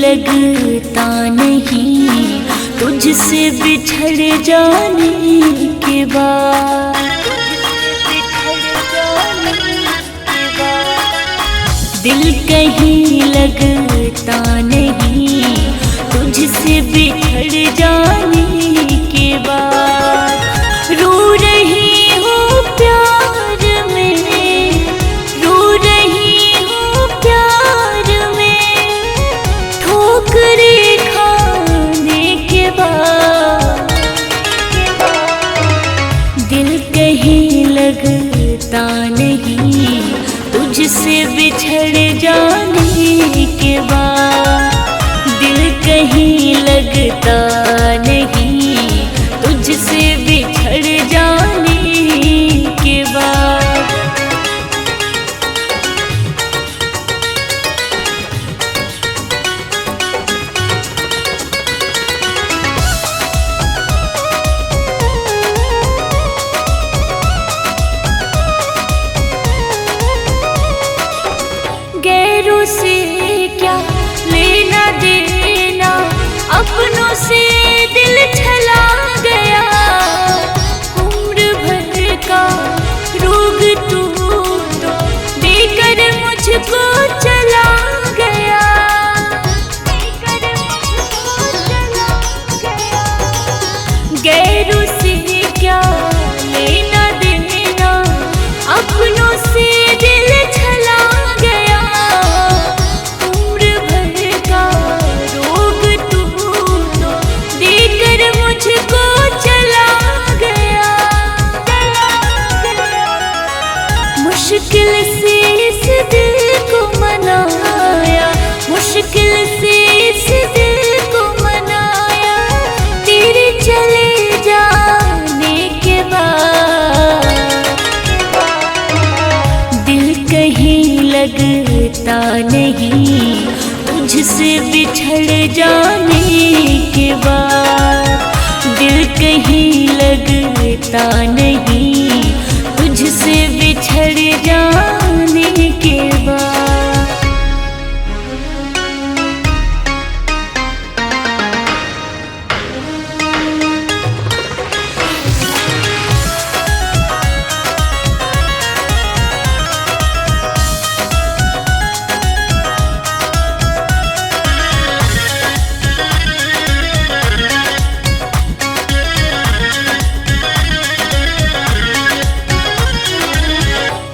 लगता नहीं तुझसे बिछड़ जाने के बाद। दिल कहीं लगता नहीं तुझसे बिछड़ जाने के बाद। रो रही हूँ प्यार में, रो रही हूँ प्यार में, ठोकरें खाने के बाद। दिल कहीं लगता नहीं तुझसे बिछड़ जाने के बाद। दिल कहीं लगता नहीं तुझसे बिछड़ जाने के बाद। गैरों से क्या लेना देना, अपनों से दिल छला गया। उम्र भर का रोग तू तो देकर मुझको चला गया, देकर मुझको चला गया। गैरों से क्या लेना देना, अपनों से दिल छला गया। उम्र भर का रोग तू तो देकर मुझको चला गया। मुश्किल से इस दिल को मनाया, मुश्किल से इस दिल को मनाया, तेरे चले जाने के बाद। दिल कहीं लगता नहीं तुझसे बिछड़ जाने के बाद। दिल कहीं लगता नहीं तुझसे बिछड़ जाने के बाद।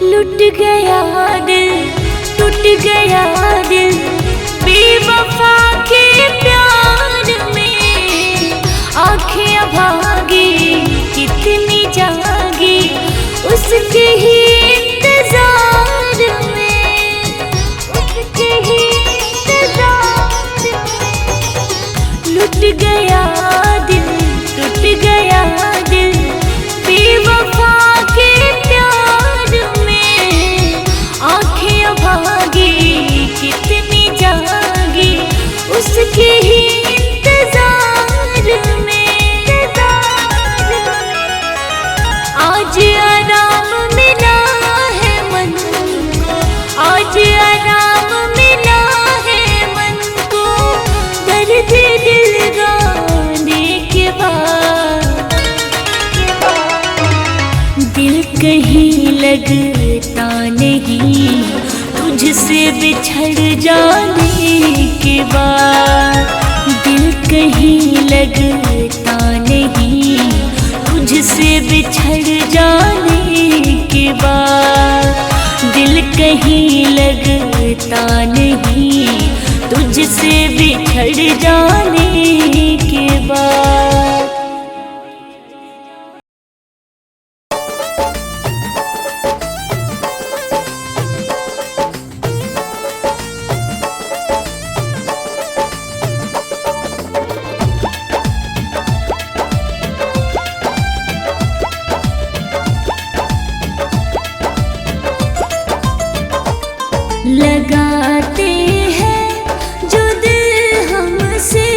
लुट गया दिल, टूट गया दिल, बेवफा के प्यार में। आँखें अभागी कितनी जागी उसके ही इंतजार में, उसके ही इंतजार में। लुट गया दिल, टूट गया दिल, बेवफा के प्यार में। आँखें अभागी कितनी जागी उसके ही इंतजार में। आज आराम मिला है मन को, आज आराम मिला है मन को, दर्द दिल गाने के बाद। दिल कहीं लगता नहीं तुझसे बिछड़ जाने के बाद। दिल कहीं लगता नहीं तुझसे बिछड़ जाने के बाद। दिल कहीं लगता नहीं तुझसे बिछड़ जाने के बाद। लगाते हैं जो दिल हमसे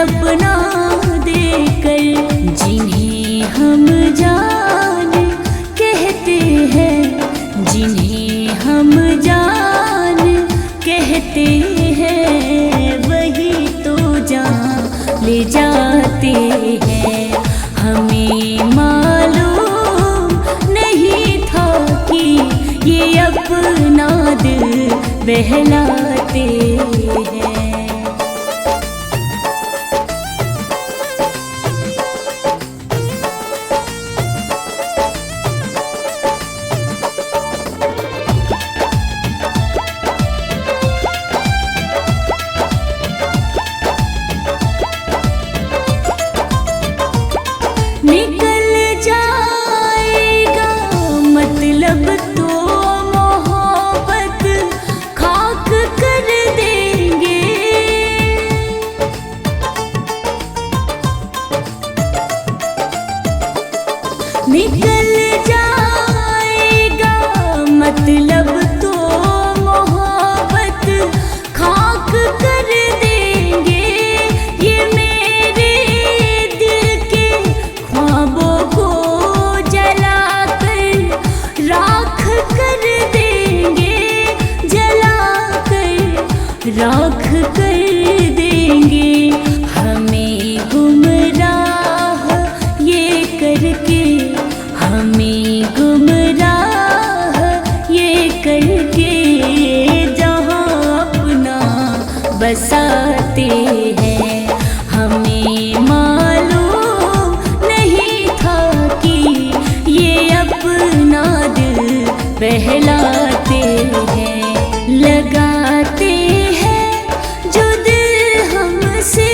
अपना देकर, जिन्हें हम जान कहते हैं, जिन्हें हम जान कहते हैं, वही तो जान ले जाते हैं। हमें मालूम नहीं था कि ये अपना दिल बहलाते हैं। निकल जाएगा मतलब तो मोहब्बत खाक कर देंगे। निकल जाएगा मतलब तो मोहब्बत खाक कर देंगे। ये मेरे दिल के ख्वाबों को जलाकर राख कर देंगे, जलाकर राख कर देंगे। हमें गुमराह ये करके, हमें गुमराह ये करके जहाँ अपना बसाते हैं। हमें मालूम नहीं था कि ये अपना दिल बहलाते हैं। लगाते हैं जो दिल हमसे,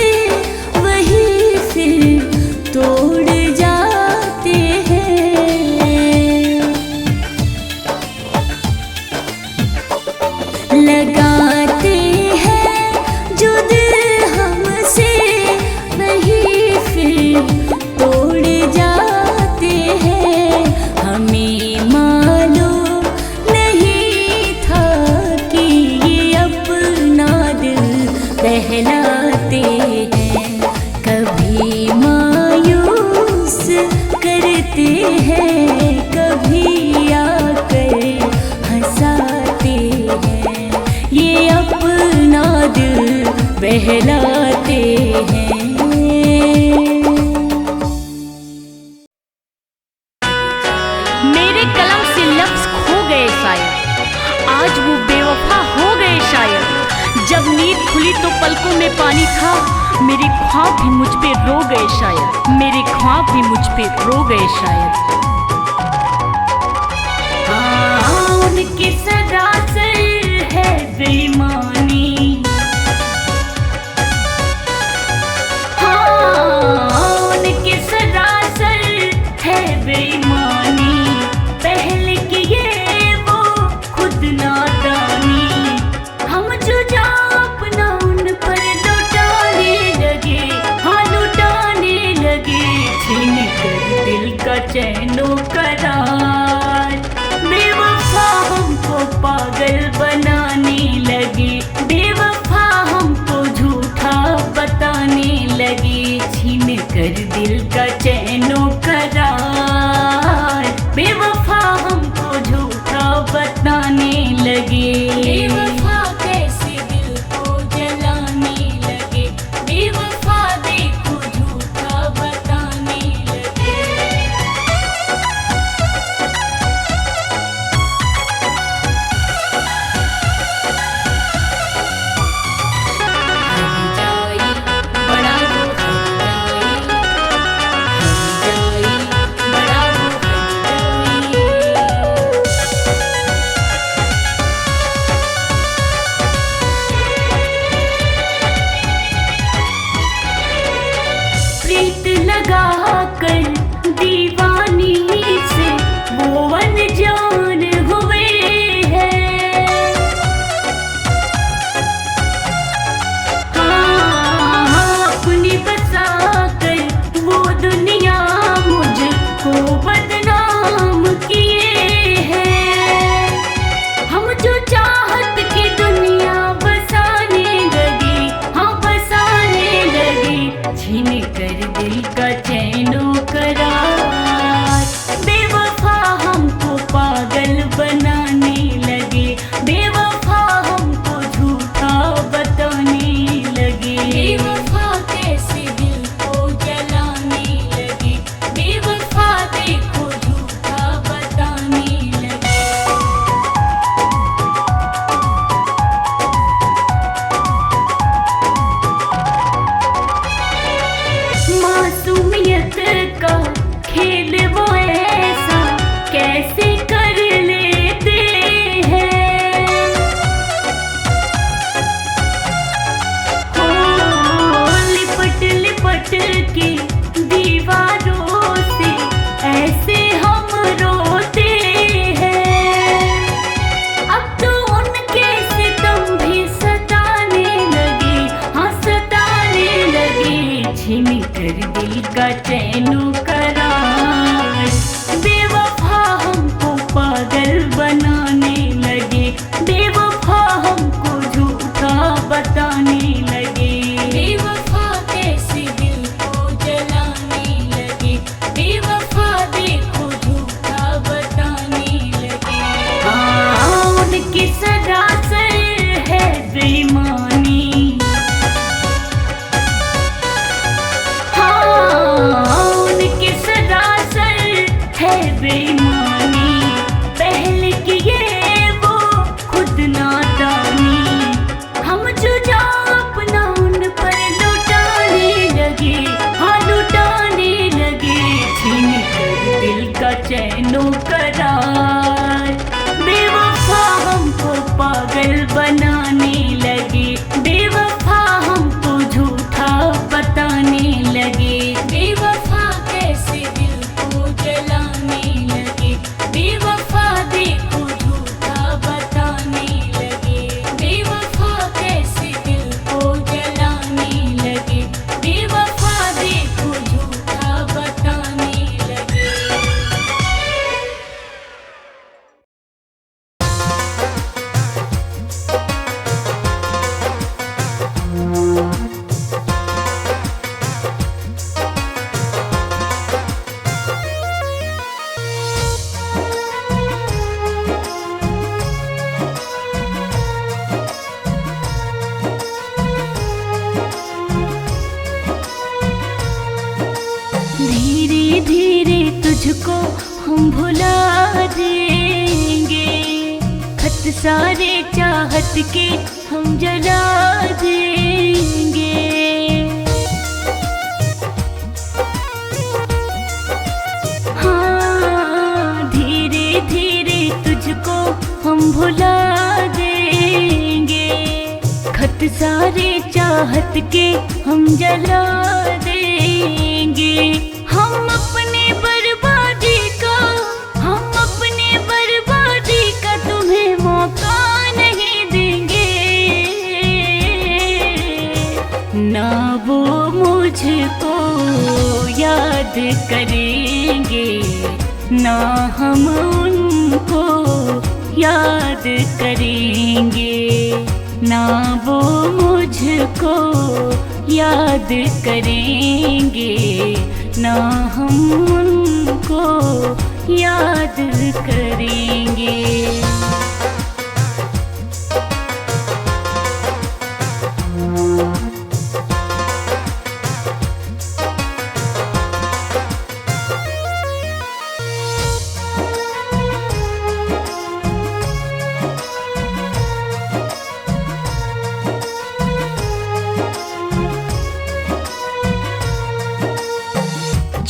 वही फिर तोड़ जाते हैं। लगाते हैं जो दिल हमसे, वही फिर तोड़ जाते हैं। हमें मालूम नहीं था कि ये अपना दिल बहलाते हैं। कभी मायूस करते हैं, कभी आकर हंसाते हैं। ये अपना दिल बहलाते हैं। मेरे कलम से लफ्ज खो गए शायद, आज वो बेवफा हो गए शायद। जब नींद खुली तो पलकों में पानी था, मेरे ख्वाब भी मुझ पे रो गए शायद, मेरे ख्वाब भी मुझ पे रो गए शायद। हाँ, उनकी सरासर है बेईमानी, हाँ उनकी सरासर है बेईमानी। पहले किए वो खुद नादानी, हम जो जा अपना उन पर लुटाने लगे, हाँ लुटाने लगे। छीन कर दिल का चैनो करार, बेवफा हमको पागल तुझको हम भुला देंगे, खत सारे चाहत के हम जला देंगे। हाँ, धीरे धीरे तुझको हम भुला देंगे, खत सारे चाहत के हम जला देंगे। हम अपने बर्बादी का, हम अपने बर्बादी का तुम्हें मौका नहीं देंगे। ना वो मुझको याद करेंगे, ना हम उनको याद करेंगे, ना वो मुझको याद करेंगे, ना हम उनको याद करेंगे।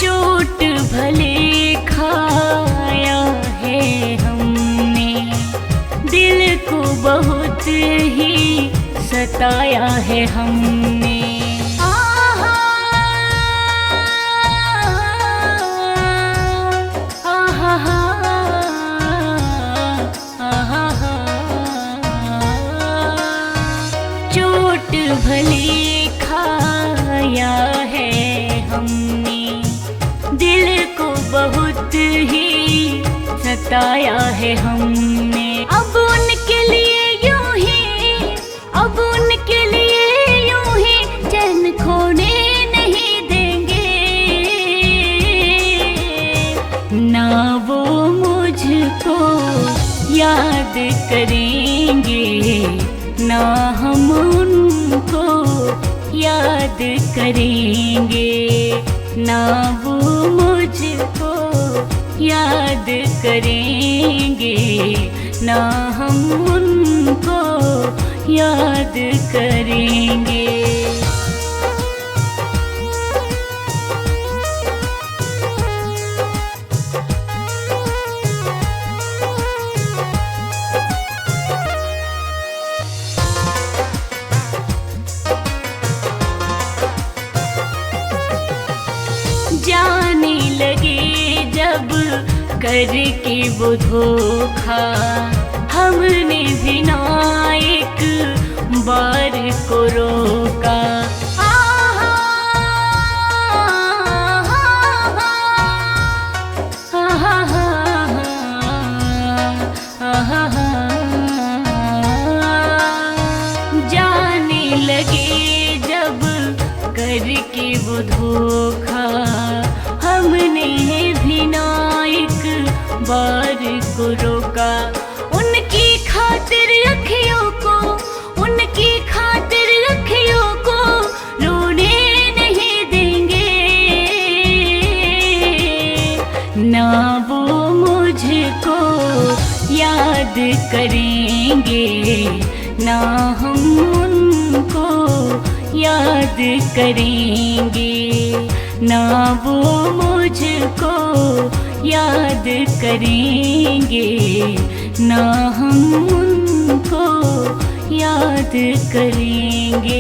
चोट भले खाया है हमने, दिल को बहुत ही सताया है हमने। आहा, आहा, आहा, आहा। चोट भले खाया है हमने, दिल को बहुत ही सताया है हमने। अब उनके लिए यूं ही, अब उनके लिए यूं ही चैन खोने नहीं देंगे। ना वो मुझको याद करेंगे, ना हम उनको याद करेंगे, ना वो मुझको याद करेंगे, ना हम उनको याद करेंगे। जाने लगे जब करके वो धोखा, हमने भी ना एक बार को रोका। आहा, आहा, आहा, आहा। जाने लगे जब करके वो धोखा, हमने भी ना एक बार को रोका। उनकी खातिर अखियों को, उनकी खातिर अखियों को रोने नहीं देंगे। ना वो मुझको याद करेंगे, ना हम उनको याद करेंगे, ना वो मुझको याद करेंगे, ना हम उनको याद करेंगे।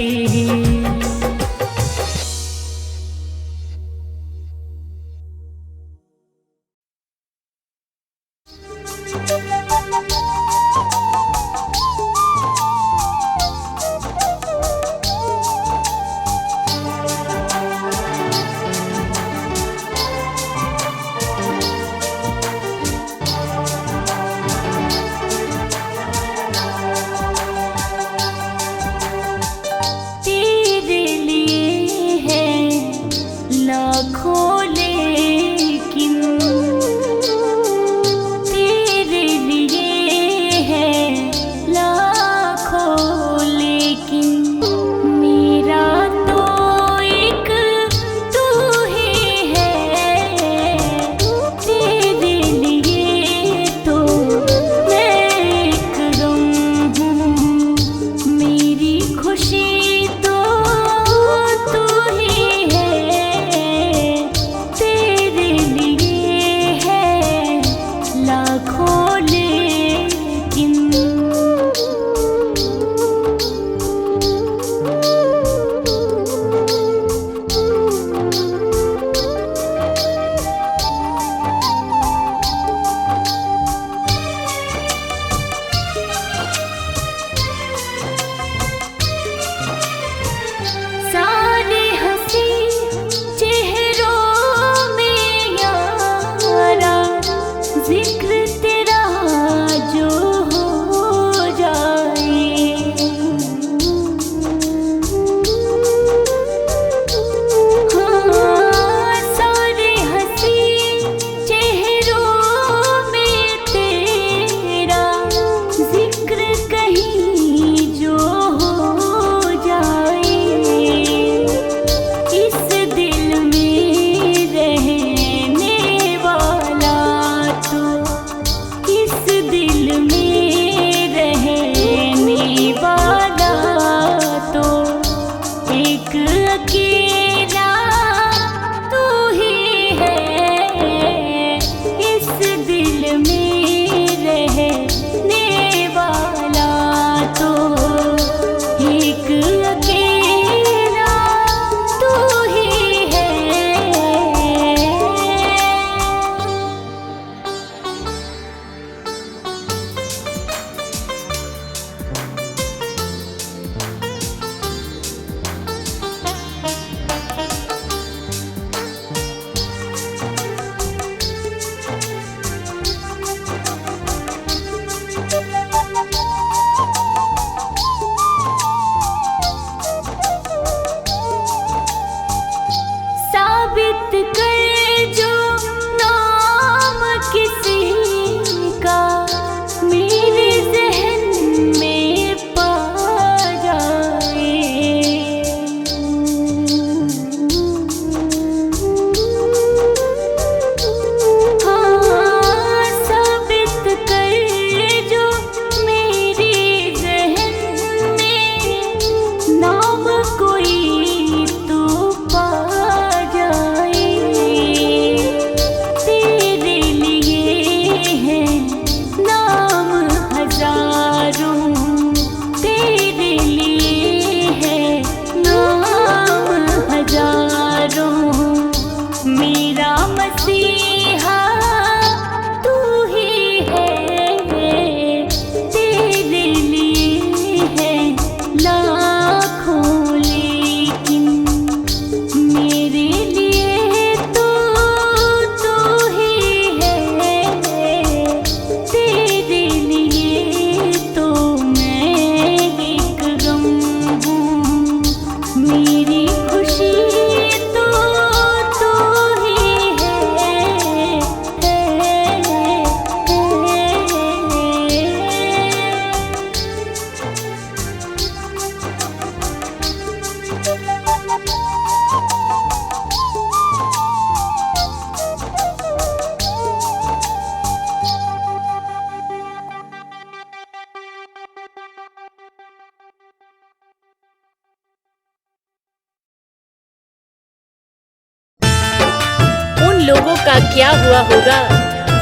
लोगों का क्या हुआ होगा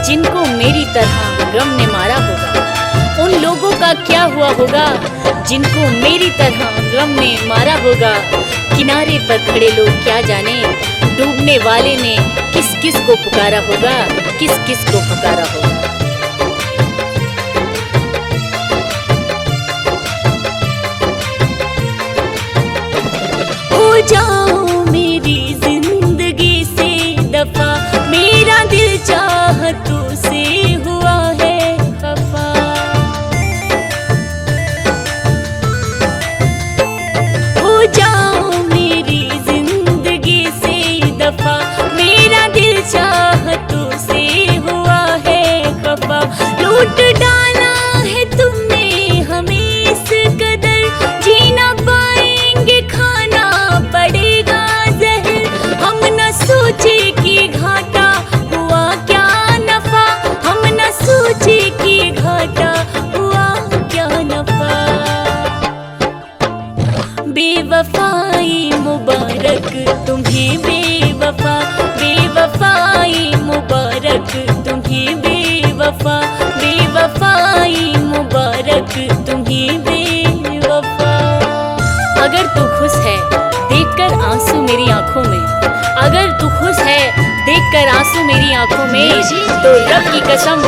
जिनको मेरी तरह गम ने मारा होगा। उन लोगों का क्या हुआ होगा जिनको मेरी तरह गम ने मारा होगा। किनारे पर खड़े लोग क्या जाने डूबने वाले ने किस किस को पुकारा होगा, किस किस को पुकारा होगा। हो जाओ मेरी जिंदगी से दफा, मेरा दिल चाहतों से हुआ है खफा। हो जाओ मेरी जिंदगी से दफा, मेरा दिल चाहतों से हुआ है खफा। लूट डाला है तुमने हमें इस कदर, जीना पाएंगे खाना पड़ेगा जहर। हम न सोचे कि घाटा हुआ क्या नफा, हम न सोचे कि घाटा हुआ क्या नफा। बेवफाई मुबारक तुम्हें बेवफा, बेवफाई मुबारक तुम्हें बेवफा, बेवफाई मुबारक तुम्हें बेवफा। अगर तू खुश है देखकर आंसू मेरी आंखों में, अगर तू खुश है देखकर आंसू मेरी आंखों में, तो रब की कसम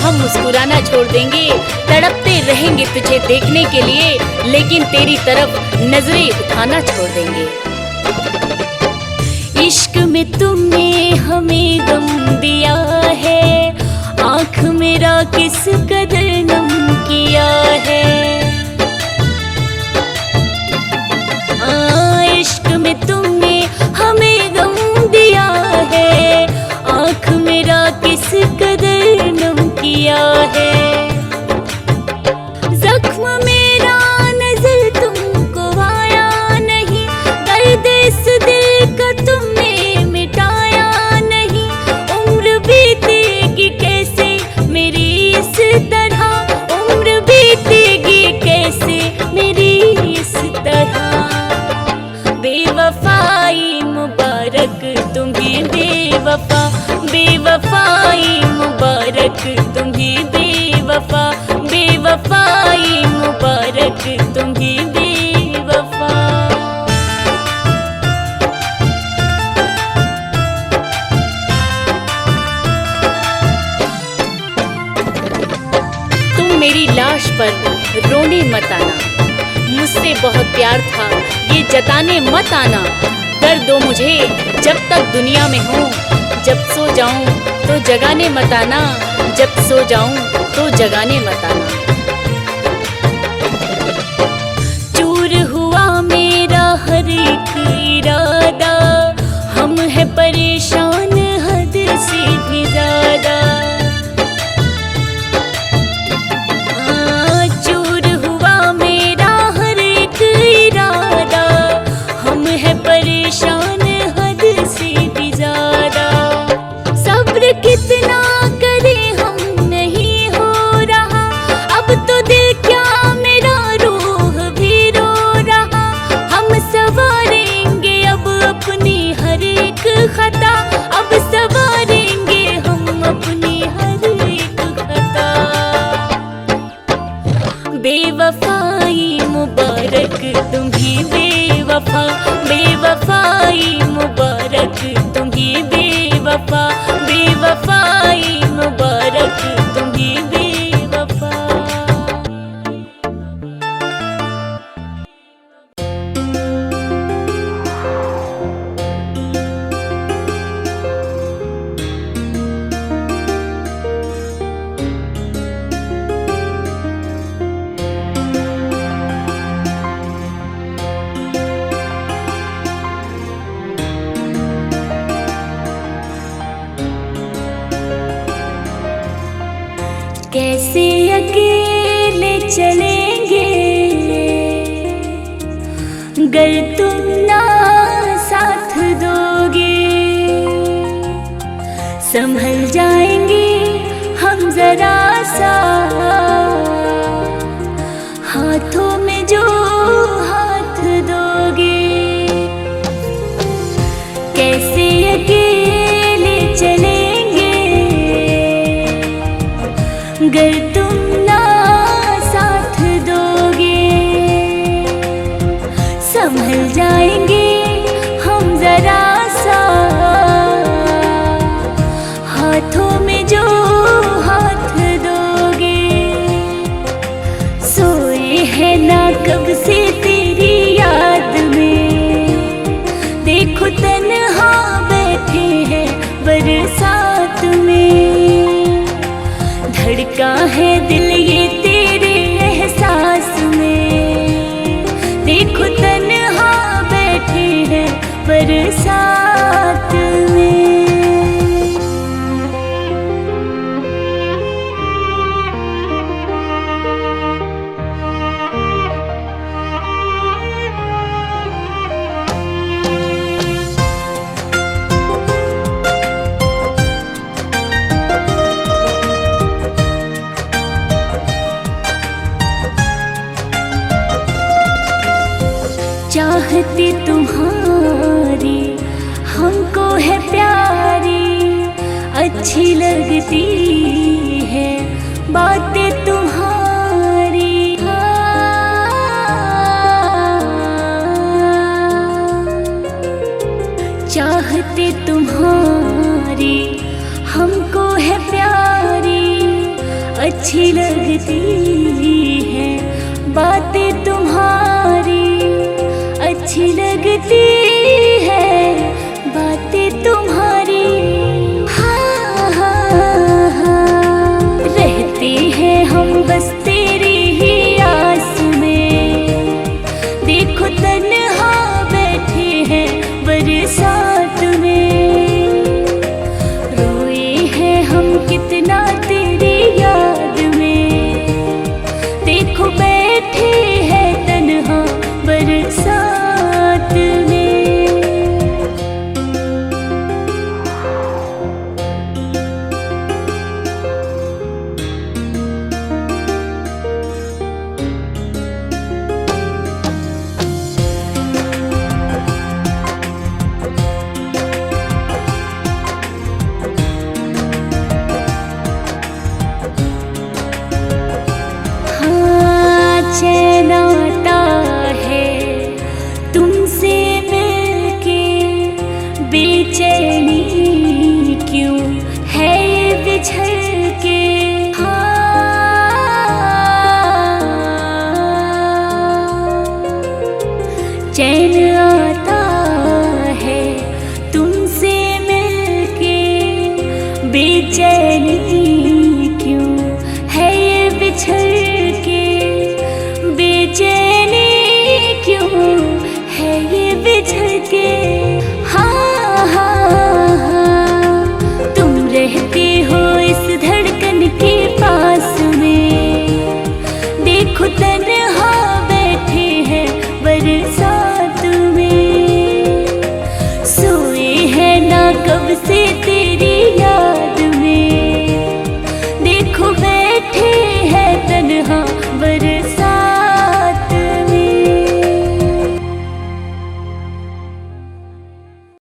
हम मुस्कुराना छोड़ देंगे। तड़पते रहेंगे तुझे देखने के लिए, लेकिन तेरी तरफ नजरें उठाना छोड़ देंगे। इश्क में तुमने हमें गम दिया है, आँख मेरा किस कदर नम किया है। इश्क में तुमने हमें गम दिया है, आँख मेरा किस कदर नम किया है। जख्म मेरा नजर तुमको आया नहीं, दर्द इस दिल का तुमने मिटाया नहीं। उम्र बीतेगी कैसे मेरी इस तरह, उम्र बीतेगी कैसे मेरी इस तरह। बेवफाई मुबारक तुम्हें बेवफा, बेवफाई मुबारक तुम्हें बेवफा, बेवफाई मुबारक तुम्हें बेवफा। तुम मेरी लाश पर रोने मत आना, मुझसे बहुत प्यार था ये जताने मत आना। दर्द दो मुझे जब तक दुनिया में हूँ, जब सो जाऊं तो जगाने मत आना, जब सो जाऊं तो जगाने मत आना। चूर हुआ मेरा हर एक इरादा, हम है परेशान हद से भी ज्यादा। चूर हुआ मेरा हर एक इरादा, हम है परेशान हद से भी ज्यादा। सब्र कितना करें हम नहीं हो रहा, अब तो दिल क्या मेरा रूह भी रो रहा। हम संवारेंगे अब अपनी हर एक खता, अब संवारेंगे हम अपनी हर एक खता। बेवफाई मुबारक तुम्हें बेवफा, बेवफाई मुबारक तुम्हें बेवफा, बेवफाई मुबारक तुम्हें बेवफा। कैसे अकेले चलेंगे गर तुम ना साथ दोगे। संभल जाएंगे हम जरा सा, हाथों में जो हाथ दोगे। कैसे अकेले चले संभल जाएंगे हम जरा सा, हाथों में जो हाथ दोगे। सोए हैं ना कब से तेरी याद में, देखो तन्हा बैठे हैं बरसात में। धड़का है दिल ये तेरे एहसास में, देखो तन्हा बैठे हैं बरसात में। चाहती तुम्हारी हमको है प्यारी, अच्छी लगती है बातें तुम्हारी। चाहती तुम्हारी हमको है प्यारी, अच्छी लगती है बातें तुम्हारी, अच्छी लगती है बातें तुम्हारी। हाँ हाँ हाँ, रहते हैं हम बस तेरी ही आस में, देखो तन्हा बैठे हैं बरसात में। रोए हैं हम कितना तेरी याद में, देखो बैठे हैं तन्हा बरसात में। हाँ, चैन आता है तुमसे मिलके, बेचैनी क्यों है ये बिछड़ के। हाँ, चैन आता है तुमसे मिलके, बेचैनी